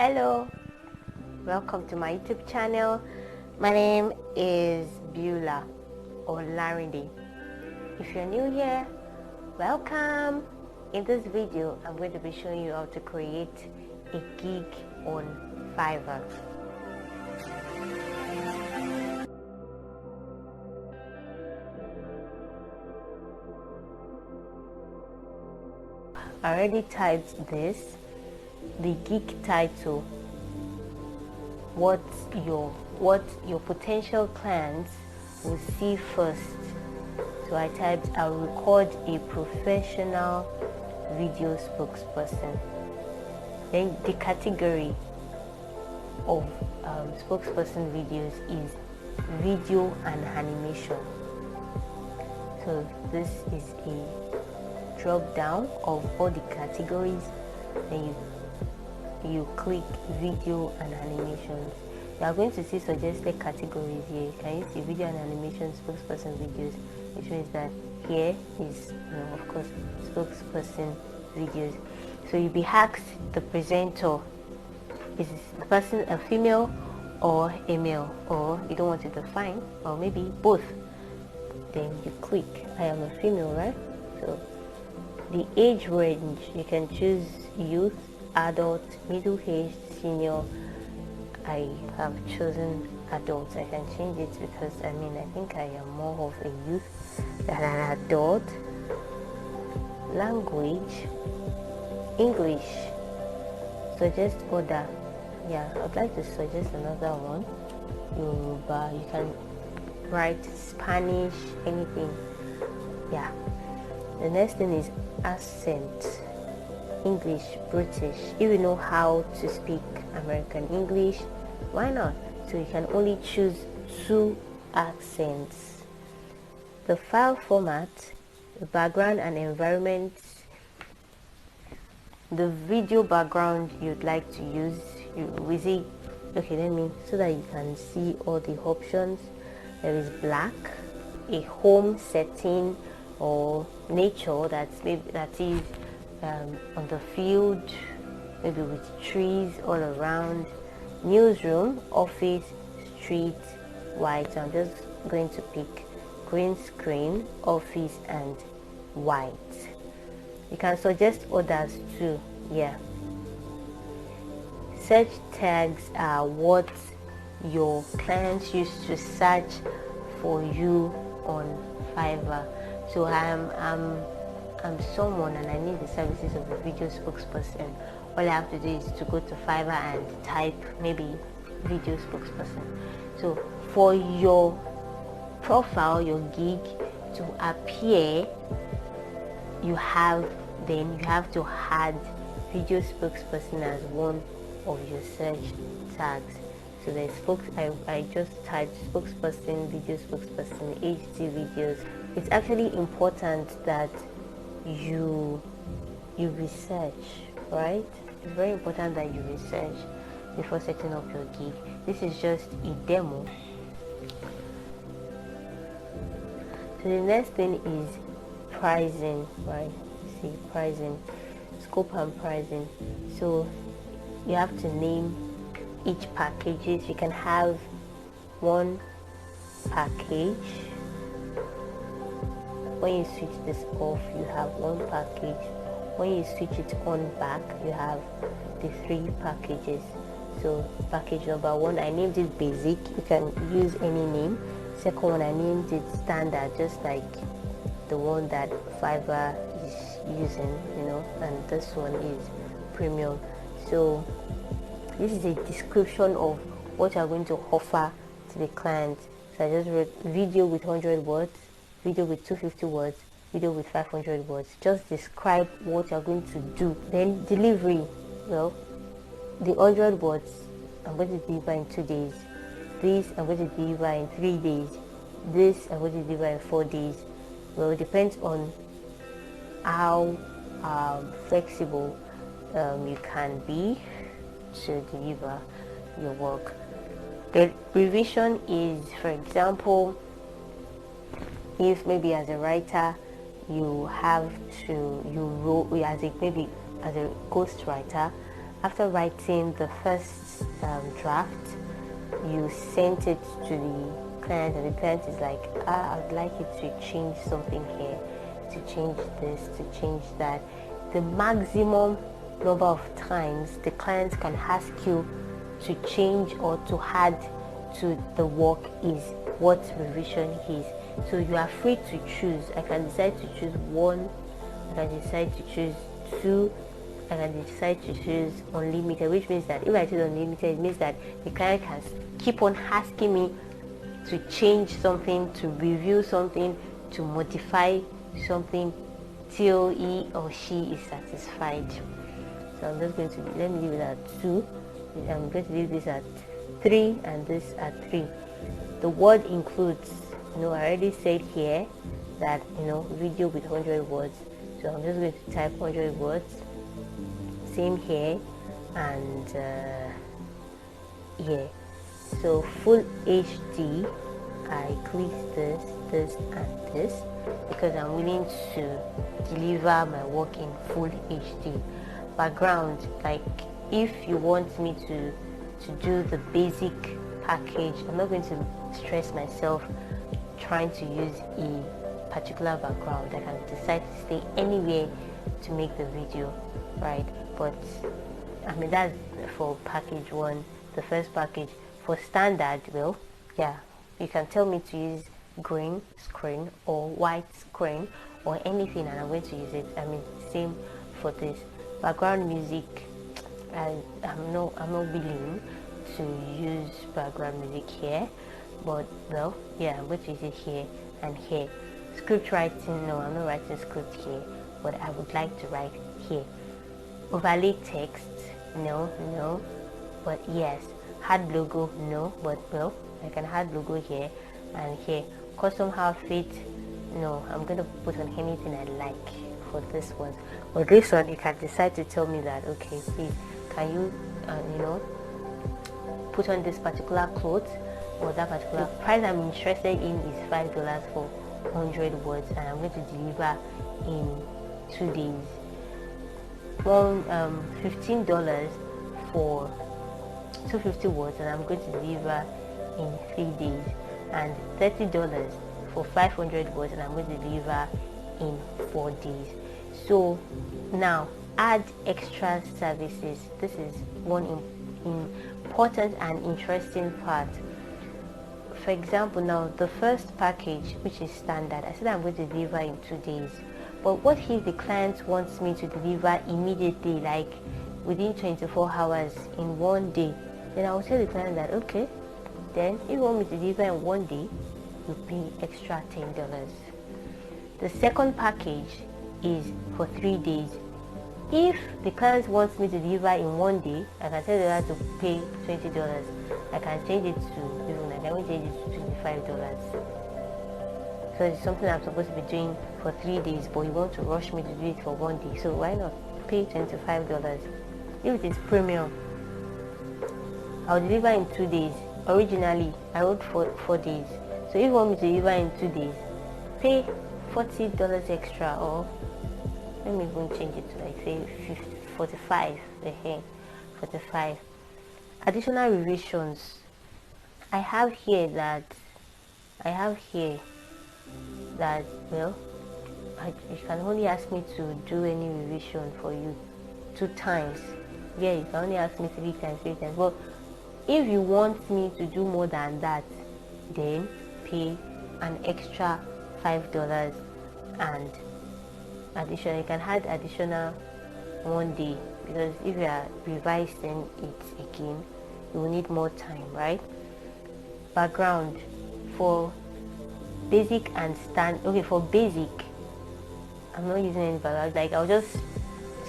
Hello, welcome to my YouTube channel. My name is Beulah or Larinde. If you're new here, welcome. In this video, I'm going to be showing you how to create a gig on Fiverr. I already typed this, the gig title, what your potential clients will see first. So I typed, I'll record a professional video spokesperson. Then the category of spokesperson videos is video and animation. So this is a drop down of all the categories, then you click video and animations. You are going to see suggested categories here. You can use the video and animation spokesperson videos, which means that here is, of course, spokesperson videos. So you'll be asked, the presenter, is the person a female or a male, or you don't want to define, or maybe both. Then you click, I am a female, right? So the age range, you can choose youth, adult, middle-aged, senior. I have chosen adult. I can change it because I think I am more of a youth than an adult. Language, English. Suggest order. Yeah, I'd like to suggest another one. Yoruba. You can write Spanish, anything. Yeah. The next thing is accent. English, British. If you know how to speak American English, why not? So you can only choose 2 accents. The file format, the background and environment, the video background you'd like to use, so that you can see all the options. There is black, a home setting or nature that is on the field, maybe with trees all around. Newsroom, office, street, white. So I'm just going to pick green screen, office, and white. You can suggest others too. Yeah. Search tags are what your clients use to search for you on Fiverr. So I'm someone and I need the services of a video spokesperson. All I have to do is to go to Fiverr and type maybe video spokesperson. So for your profile, your gig to appear, you have to add video spokesperson as one of your search tags. So there's I just typed spokesperson, video spokesperson, HD videos. It's actually important that you research, right? It's very important that you research before setting up your gig. This is just a demo. So the next thing is pricing, right? See, pricing, scope and pricing. So you have to name each packages. You can have one package. When you switch this off, you have one package. When you switch it on back, you have the 3 packages. So package number 1, I named it basic. You can use any name. Second one, I named it standard, just like the one that Fiverr is using, and this one is premium. So this is a description of what you're going to offer to the client. So I just wrote video with 100 words, video with 250 words, video with 500 words. Just describe what you're going to do. Then delivery, the 100 words I'm going to deliver in 2 days. This I'm going to deliver in 3 days. This I'm going to deliver in 4 days. Well, it depends on how flexible you can be to deliver your work. The revision is, for example, if maybe as a writer you have to maybe as a ghostwriter, after writing the first draft, you sent it to the client, and the client is like, I'd like you to change something here, to change this, to change that. The maximum number of times the client can ask you to change or to add to the work is what revision is. So you are free to choose. I can decide to choose 1, I can decide to choose 2, I can decide to choose unlimited, which means that if I choose unlimited, it means that the client can keep on asking me to change something, to review something, to modify something till he or she is satisfied. So I'm just going to, let me leave it at 2. I'm going to leave this at 3 and this at 3. The word includes, I already said here that, video with 100 words. So I'm just going to type 100 words. Same here and here. So full HD, I click this, this and this because I'm willing to deliver my work in full HD. Background, like if you want me to do the basic package, I'm not going to stress myself trying to use a particular background. I can decide to stay anywhere to make the video, right? But that's for package 1, the first package. For standard, well, yeah, you can tell me to use green screen or white screen or anything, and I'm going to use it. Same for this background music. I'm not willing to use background music here, but well, yeah, I'm going to use it here and here. Script writing, no, I'm not writing script here, but I would like to write here. Overlay text, no, but yes. Add logo, no, but well, I can add logo here and here. Custom outfit, no, I'm going to put on anything I like for this one. But this one, you can decide to tell me that, okay, please, can you, put on this particular clothes or that particular price I'm interested in is $5 for 100 words, and I'm going to deliver in 2 days. Well, $15 for 250 words, and I'm going to deliver in 3 days, and $30 for 500 words, and I'm going to deliver in 4 days. So now add extra services. This is one important and interesting part. For example, now the first package, which is standard, I said I'm going to deliver in 2 days. But what if the client wants me to deliver immediately, like within 24 hours in 1 day? Then I will tell the client that, okay, then if you want me to deliver in 1 day, you pay extra $10. The second package is for 3 days. If the client wants me to deliver in 1 day, I can tell them to pay $20. I can change it to, I can change it to $25. So it's something I'm supposed to be doing for 3 days, but you want to rush me to do it for 1 day. So why not pay $25? If it is premium, I'll deliver in 2 days. Originally, I wrote for 4 days. So if you want me to deliver in 2 days, pay $40 extra, or let me even change it to, like, say 45. 45. Additional revisions. I have here that well, you can only ask me to do any revision for you 2 times. Yeah, you can only ask me 3 times. But if you want me to do more than that, then pay an extra $5 and additional. You can add additional 1 day, because if you are revising it again, you will need more time, right? Background for basic and for basic, I'm not using any background. Like, I'll just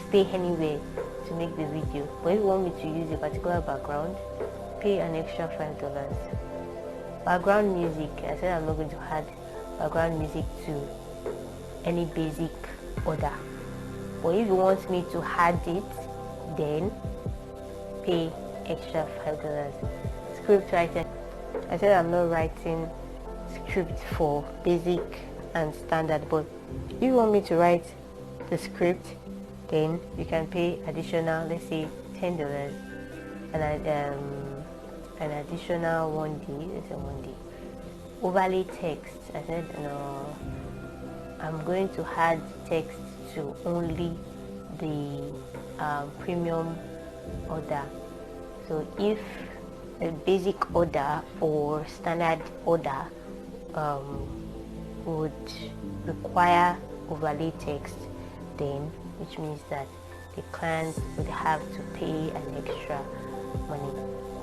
stay anywhere to make the video. But if you want me to use a particular background, pay an extra $5. Background music, I said I'm not going to add background music to any basic order. But if you want me to add it, then pay extra $5. Scriptwriting, I said I'm not writing script for basic and standard, but if you want me to write the script, then you can pay additional, let's say $10, and an additional 1 day. It's a 1 day. Overlay text. I said no. I'm going to add text to only the premium order. So if a basic order or standard order would require overlay text, then which means that the clients would have to pay an extra money.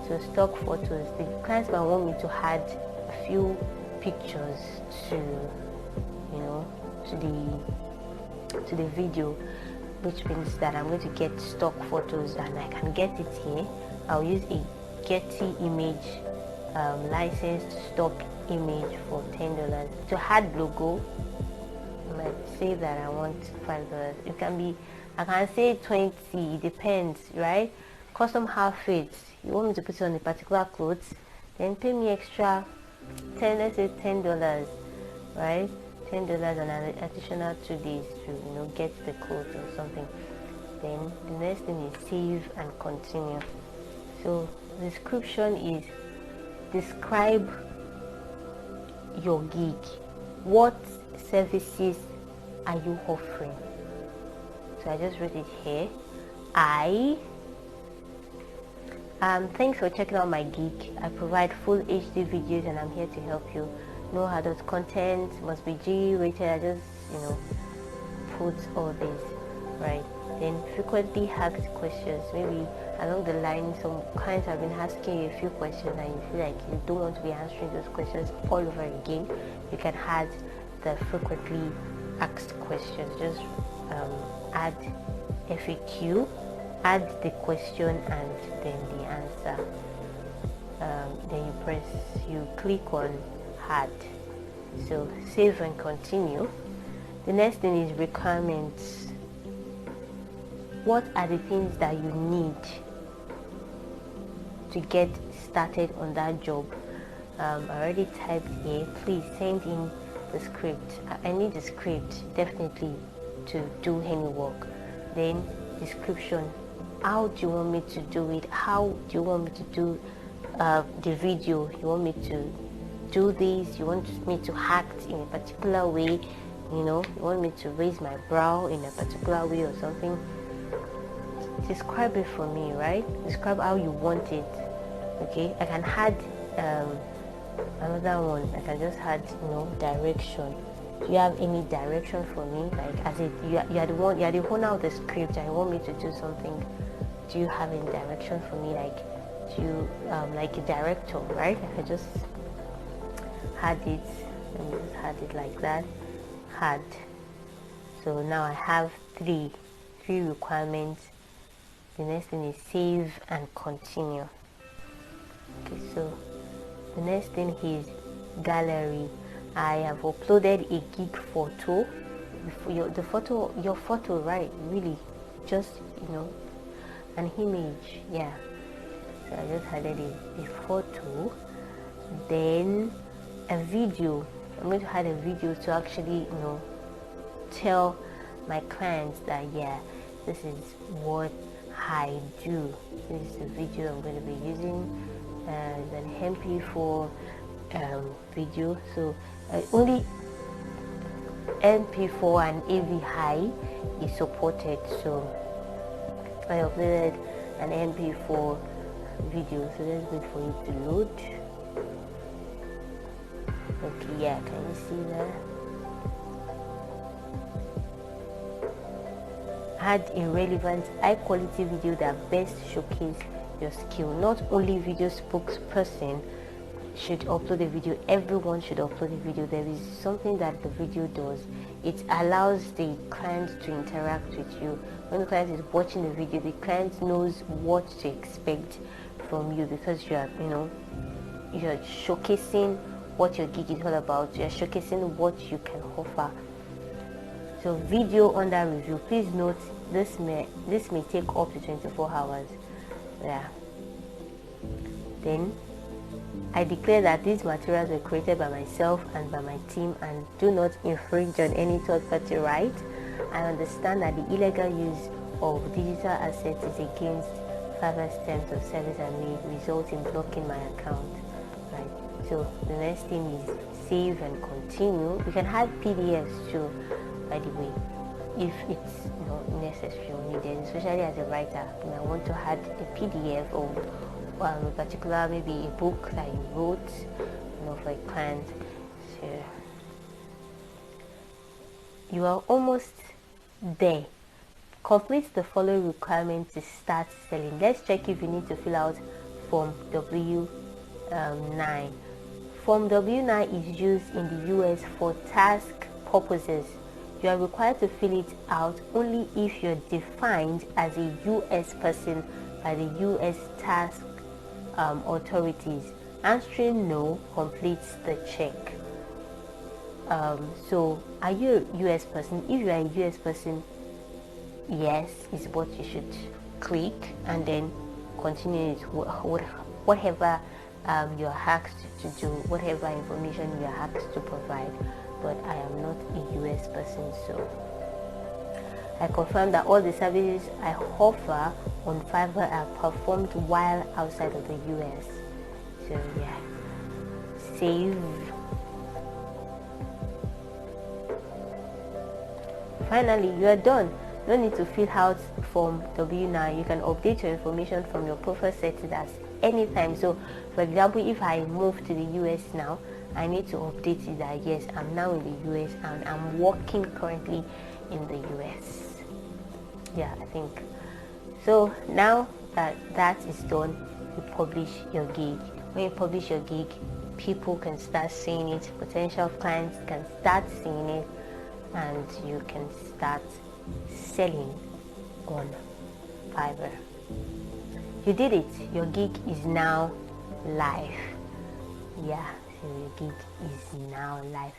So stock photos, the clients might want me to add a few pictures to, you know, to the video, which means that I'm going to get stock photos, and I can get it here. I'll use a Getty image licensed stock image for $10. To add logo, I might say that I want $5. It can be, I can say 20, it depends, right? Custom outfits, you want me to put it on a particular clothes, then pay me extra 10, let's say $10, right? $10 and an additional 2 days to, you know, get the clothes or something. Then the next thing is save and continue. So description is describe your gig. What services are you offering? So I just wrote it here. Thanks for checking out my gig. I provide full HD videos and I'm here to help you. No adult content, must be G-rated. I just, you know, put all this, right? Then frequently asked questions. Maybe along the line, some clients have been asking you a few questions and you feel like you don't want to be answering those questions all over again. You can add the frequently asked questions. Just add FAQ, add the question and then the answer. Then you click on add. So save and continue. The next thing is requirements. What are the things that you need to get started on that job? I already typed here. Please send in the script. I need the script definitely to do any work. Then description. How do you want me to do it? How do you want me to do the video? You want me to do this? You want me to act in a particular way? You know, you want me to raise my brow in a particular way or something? Describe it for me, right? Describe how you want it. Okay, I can add another one. I can just add, you know, direction. Do you have any direction for me? Like, as it you are the one, you are the owner of the script and you want me to do something. Do you have any direction for me? Like, do you like a director, right? I can just add it. Let me just add it like that. Add. So now I have three requirements. The next thing is save and continue. Okay, so the next thing is gallery. I have uploaded a gig photo. Your photo, right? Really, just, you know, an image. Yeah. So I just added a photo. Then a video. I'm going to add a video to actually, you know, tell my clients that, yeah, this is what I do. This is the video I'm going to be using. An MP4 video. So only MP4 and AV high is supported. So I uploaded an MP4 video. So let's wait for it to load. Okay, yeah, can you see that? Add a relevant, high quality video that best showcase your skill. Not only video spokesperson should upload a video, everyone should upload a video. There is something that the video does. It allows the client to interact with you. When the client is watching the video, the client knows what to expect from you, because you are, you know, you're showcasing what your gig is all about. You're showcasing what you can offer. So video under review. Please note this may take up to 24 hours. Yeah. Then I declare that these materials were created by myself and by my team and do not infringe on any third-party right. I understand that the illegal use of digital assets is against Fiverr's terms of service may result in blocking my account, right? So the next thing is save and continue. You can add PDFs too, by the way, if it's necessary or needed, especially as a writer. You might want to add a PDF of a particular, maybe a book that you wrote, for a client. So you are almost there. Complete the following requirements to start selling. Let's check if you need to fill out Form W9. Form W9 is used in the US for task purposes. You are required to fill it out only if you're defined as a US person by the US task authorities. Answering no completes the check. So are you a US person? If you are a US person, yes is what you should click, and then continue it, whatever you're asked to do, whatever information you're asked to provide. But I am not a US person, so I confirm that all the services I offer on Fiverr are performed while outside of the US. So yeah, save. Finally, you are done. No need to fill out Form W9. You can update your information from your profile settings anytime. So for example, if I move to the US now, I need to update it that yes, I'm now in the US and I'm working currently in the US. Yeah, I think so. Now that is done, you publish your gig. When you publish your gig, people can start seeing it, potential clients can start seeing it, and you can start selling on Fiverr. You did it. Your gig is now live. Yeah, so your gig is now live.